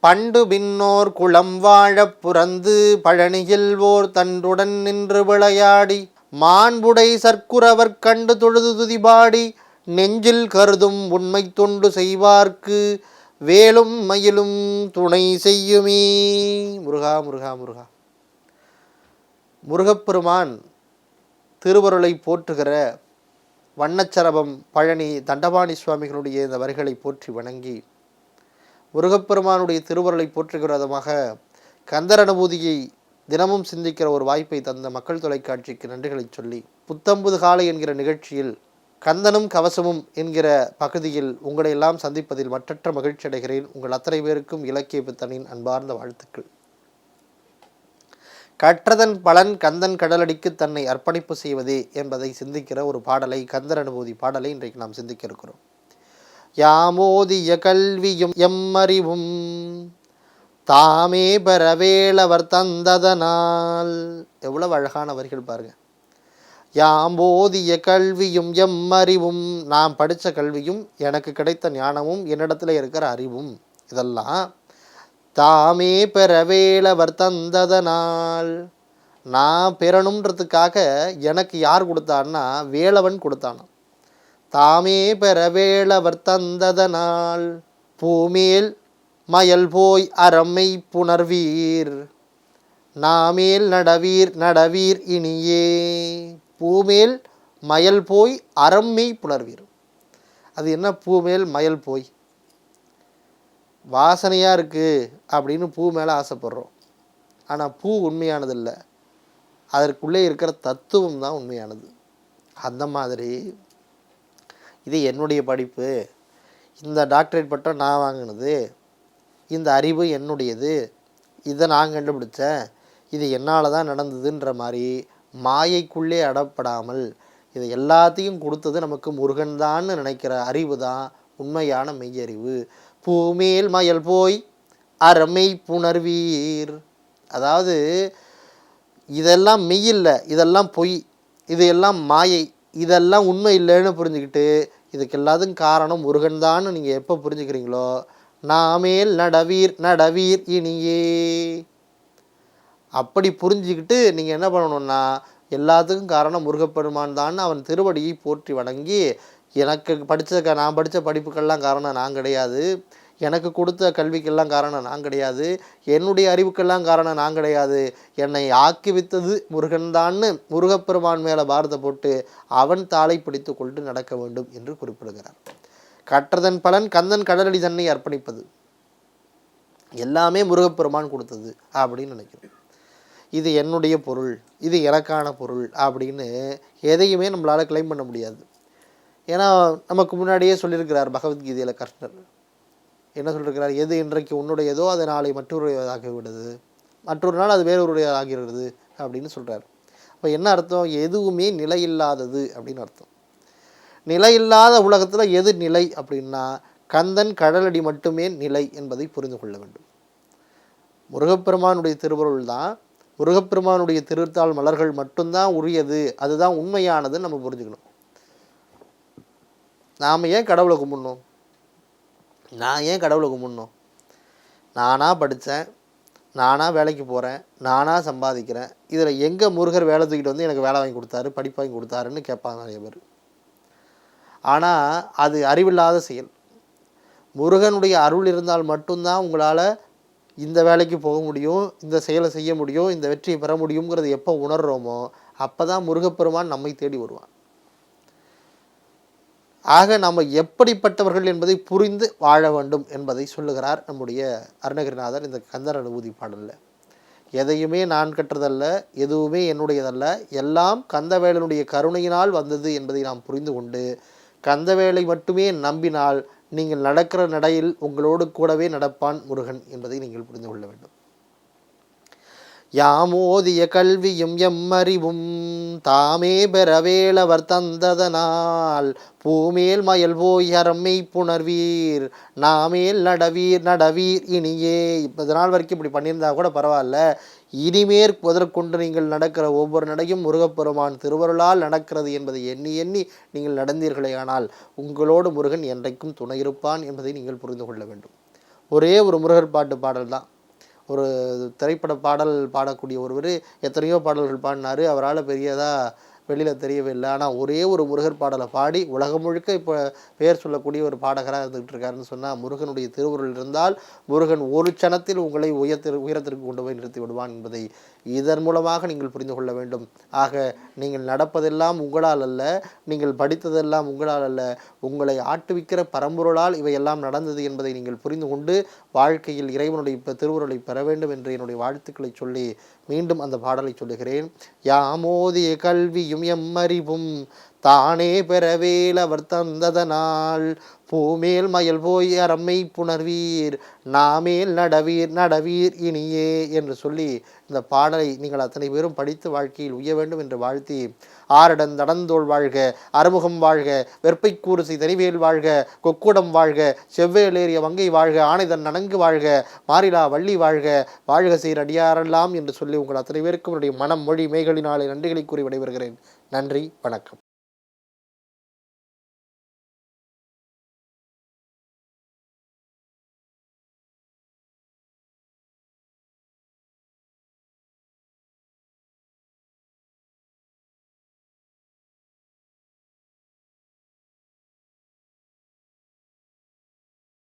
பண்டு பின்னோர் குளம் வாழப் புறந்து பழனியில் ஓர் தன்றுடன் நின்று விளையாடி மாண்புடை சர்க்குரவர் கண்டு தொழுது துதிபாடி நெஞ்சில் கருதும் உண்மை தொண்டு செய்வார்க்கு வேலும் மயிலும் துணை செய்யுமே. முருகா முருகா முருகா. முருகப்பெருமான் திருவருளை போற்றுகிற வண்ணச்சரபம் பழனி தண்டபாணி சுவாமிகளுடைய இந்த வரிகளை போற்றி வணங்கி முருகப்பெருமானுடைய திருவருளை போற்றுகிற விதமாக கந்தர் அனுபூதியை தினமும் சிந்திக்கிற ஒரு வாய்ப்பை தந்த மக்கள் தொலைக்காட்சிக்கு நன்றிகளை சொல்லி புத்தம்புது காலை என்கிற நிகழ்ச்சியில் கந்தனும் கவசமும் என்கிற பகுதியில் உங்களை எல்லாம் சந்திப்பதில் மற்றற்ற மகிழ்ச்சி அடைகிறேன். உங்கள் அத்தனை பேருக்கும் இலக்கிய பித்தனின் அன்பார்ந்த வாழ்த்துக்கள். கற்றதன் பலன் கந்தன் கடலடிக்கு தன்னை அர்ப்பணிப்பு செய்வதே என்பதை சிந்திக்கிற ஒரு பாடலை, கந்தர் அனுபூதி பாடலை இன்றைக்கு நாம் சிந்திக்க இருக்கிறோம். யாமோதிய கல்வியும் எம்மறிவும் தாமே பெறவேளவர் தந்ததனால். எவ்வளவு அழகான வரிகள் பாருங்க. யாம்போதிய கல்வியும் எம்மறிவும், நாம் படித்த கல்வியும் எனக்கு கிடைத்த ஞானமும் என்னிடத்துல இருக்கிற அறிவும் இதெல்லாம் தாமே பெறவேளவர் தந்ததனால். நான் பெறணுன்றதுக்காக எனக்கு யார் கொடுத்தான்னா வேளவன் கொடுத்தானா. தாமே பெறவேளவர் தந்ததனால் பூமேல் மயல் போய் அறம்மை புணர்வீர் நாமேல் நடவீர் நடவீர் இனியே. பூமேல் மயல் போய் அறம்மை புணர்வீர். அது என்ன பூமேல் மயல் போய்? வாசனையாக இருக்குது அப்படின்னு பூ மேலே ஆசைப்படுறோம். ஆனால் பூ உண்மையானது இல்லை, அதற்குள்ளே இருக்கிற தத்துவம் தான் உண்மையானது. அந்த மாதிரி இது என்னுடைய படிப்பு, இந்த டாக்டரேட் பட்டம் நான் வாங்கினது, இந்த அறிவு என்னுடையது, இதை நான் கண்டுபிடிச்சேன், இது என்னால் தான் நடந்ததுன்ற மாதிரி மாயைக்குள்ளே அடப்படாமல் இதை எல்லாத்தையும் கொடுத்தது நமக்கு முருகன் தான்னு நினைக்கிற அறிவு தான் உண்மையான மெய்யறிவு. பூமேல் மயல் போய் அறமை புணர்வீர். அதாவது இதெல்லாம் மெய்யில்லை, இதெல்லாம் பொய், இது எல்லாம் மாயை, இதெல்லாம் உண்மை இல்லைன்னு புரிஞ்சுக்கிட்டு இதுக்கு எல்லாத்துக்கும் காரணம் முருகன் தான்னு நீங்கள் எப்போ புரிஞ்சுக்கிறீங்களோ நாமேல் நடவீர் நடவீர் இனியே. அப்படி புரிஞ்சுக்கிட்டு நீங்கள் என்ன பண்ணணும்னா எல்லாத்துக்கும் காரணம் முருகப்பெருமான் தான் அவன் திருவடியை போற்றி வணங்கி, எனக்கு நான் படித்த படிப்புக்கெல்லாம் காரணம் நான் கிடையாது, எனக்கு கொடுத்த கல்விக்கெல்லாம் காரணம் நான் கிடையாது, என்னுடைய அறிவுக்கெல்லாம் காரணம் நான் கிடையாது, என்னை ஆக்கி வைத்தது முருகன்தான்னு முருகப்பெருமான் மேலே பாரத போட்டு அவன் தாளை பிடித்து கொண்டு நடக்க வேண்டும் என்று குறிப்பிடுகிறார். கற்றதன் பலன் கந்தன் கடலடி தன்னை அர்ப்பணிப்பது எல்லாமே முருகப்பெருமான் கொடுத்தது அப்படின்னு நினைக்கிறேன். இது என்னுடைய பொருள், இது எனக்கான பொருள் அப்படின்னு எதையுமே நம்மளால் கிளைம் பண்ண முடியாது. ஏன்னா நமக்கு முன்னாடியே சொல்லியிருக்கிறார் பகவத்கீதையில் கிருஷ்ணர் என்ன சொல்லியிருக்கிறார், எது இன்றைக்கு உன்னுடையதோ அது நாளை மற்றொருடையதாகி விடுது, மற்றொரு நாள் அது வேறொருடையதாகிறது அப்படின்னு சொல்கிறார். அப்போ என்ன அர்த்தம்? எதுவுமே நிலையில்லாதது அப்படின்னு அர்த்தம். நிலையில்லாத உலகத்தில் எது நிலை அப்படின்னா கந்தன் கடலடி மட்டுமே நிலை என்பதை புரிந்து கொள்ள வேண்டும். முருகப்பெருமானுடைய திருவருள் தான், முருகப்பெருமானுடைய திருத்தாள் மலர்கள் மட்டும்தான் உரியது, அதுதான் உண்மையானதுன்னு நம்ம புரிஞ்சுக்கணும். நாம் ஏன் கடவுளை கும்பிடணும்? நான் ஏன் கடவுளை கும்பிடணும்? நானாக படித்தேன், நானாக வேலைக்கு போகிறேன், நானாக சம்பாதிக்கிறேன், இதில் எங்கே முருகர் வேலை தூக்கிட்டு வந்து எனக்கு வேலை வாங்கி கொடுத்தாரு, படிப்பு வாங்கி கொடுத்தாருன்னு கேட்பாங்க நிறைய பேர். ஆனால் அது அறிவில்லாத செயல். முருகனுடைய அருள் இருந்தால் மட்டும்தான் உங்களால் இந்த வேலைக்கு போக முடியும், இந்த செயலை செய்ய முடியும், இந்த வெற்றியை பெற முடியுங்கிறது எப்போ உணர்கிறோமோ அப்போ தான் முருகப்பெருமான் நம்மை தேடி வருவான். ஆக நம்ம எப்படிப்பட்டவர்கள் என்பதை புரிந்து வாழ வேண்டும் என்பதை சொல்லுகிறார் நம்முடைய அருணகிரிநாதர் இந்த கந்தர் அனுபூதி பாடலில். எதையுமே நான் கற்றதல்ல, எதுவுமே என்னுடையதல்ல, எல்லாம் கந்தவேலனுடைய கருணையினால் வந்தது என்பதை நாம் புரிந்து கொண்டு கந்தவேலை மட்டுமே நம்பினால் நீங்கள் நடக்கிற நடையில் உங்களோடு கூடவே நடப்பான் முருகன் என்பதை நீங்கள் புரிந்து கொள்ள வேண்டும். யாமோதிய கல்வியும் எம்மறிவும் தாமே பெறவேளவர் தந்ததனால் பூமேல் மயல் போய் அறம்மை புணர்வீர் நாமேல் நடவீர் நடவீர் இனியே. இப்போ இதனால் வரைக்கும் இப்படி பண்ணியிருந்தா கூட பரவாயில்ல, இனிமேற் முதற்கொண்டு நீங்கள் நடக்கிற ஒவ்வொரு நடையும் முருகப்பெருமான் திருவருளால் நடக்கிறது என்பதை எண்ணி எண்ணி நீங்கள் நடந்தீர்களே ஆனால் உங்களோடு முருகன் என்றைக்கும் துணை இருப்பான் என்பதை நீங்கள் புரிந்து கொள்ள வேண்டும். ஒரே ஒரு முருகர் பாட்டு பாடல் தான். ஒரு திரைப்பட பாடல் பாடக்கூடிய ஒருவர் எத்தனையோ பாடல்கள் பாடினார், அவரால் பெரியதா வெளியில் தெரியவே இல்லை. ஆனால் ஒரே ஒரு முருகர் பாடலை பாடி உலகம் முழுக்க இப்போ பெயர் சொல்லக்கூடிய ஒரு பாடகராக இருந்துகிட்டு இருக்காருன்னு சொன்னால், முருகனுடைய திருவுருள் இருந்தால் முருகன் ஒரு க்ஷணத்தில் உங்களை உயரத்திற்கு கொண்டு போய் நிறுத்தி விடுவான் என்பதை இதன் மூலமாக நீங்கள் புரிந்து கொள்ள வேண்டும். ஆக நீங்கள் நடப்பதெல்லாம் உங்களால் அல்ல, நீங்கள் படித்ததெல்லாம் உங்களால் அல்ல, உங்களை ஆட்டுவிக்கிற பரம்பொருளால் இவையெல்லாம் நடந்தது என்பதை நீங்கள் புரிந்து கொண்டு வாழ்க்கையில் இறைவனுடைய திருவுருளை பெற வேண்டும் என்று என்னுடைய வாழ்த்துக்களை சொல்லி மீண்டும் அந்த பாடலை சொல்லுகிறேன். யாமோதிய கல்வியும் எம்மறிவும் தானே பெறவேல் அவர் தந்ததனால் பூமேல் மயல் போய் அறம்மை புணர்வீர் நாமேல் நடவீர் நடவீர் இனியே என்று சொல்லி இந்த பாடலை நீங்கள் அத்தனை பேரும் படித்து வாழ்க்கையில் உய்ய வேண்டும் என்று வாழ்த்தி, ஆரடன் தடந்தோள் வாழ்க, அறுமுகம் வாழ்க, வெற்பை கூறுசை தனிவேல் வாழ்க, கொக்குடம் வாழ்க, செவ்வேலேறிய வங்கை வாழ்க, ஆனைதன் நனங்கு வாழ்க, மாறிலா வள்ளி வாழ்க, வாழ்க சீர் அடியாரெல்லாம் என்று சொல்லி உங்கள் அத்தனை பேருக்கும் என்னுடைய மனம் மொழி மெய்களினாலே நன்றிகளை கூறி விடைபெறுகிறேன். நன்றி, வணக்கம்.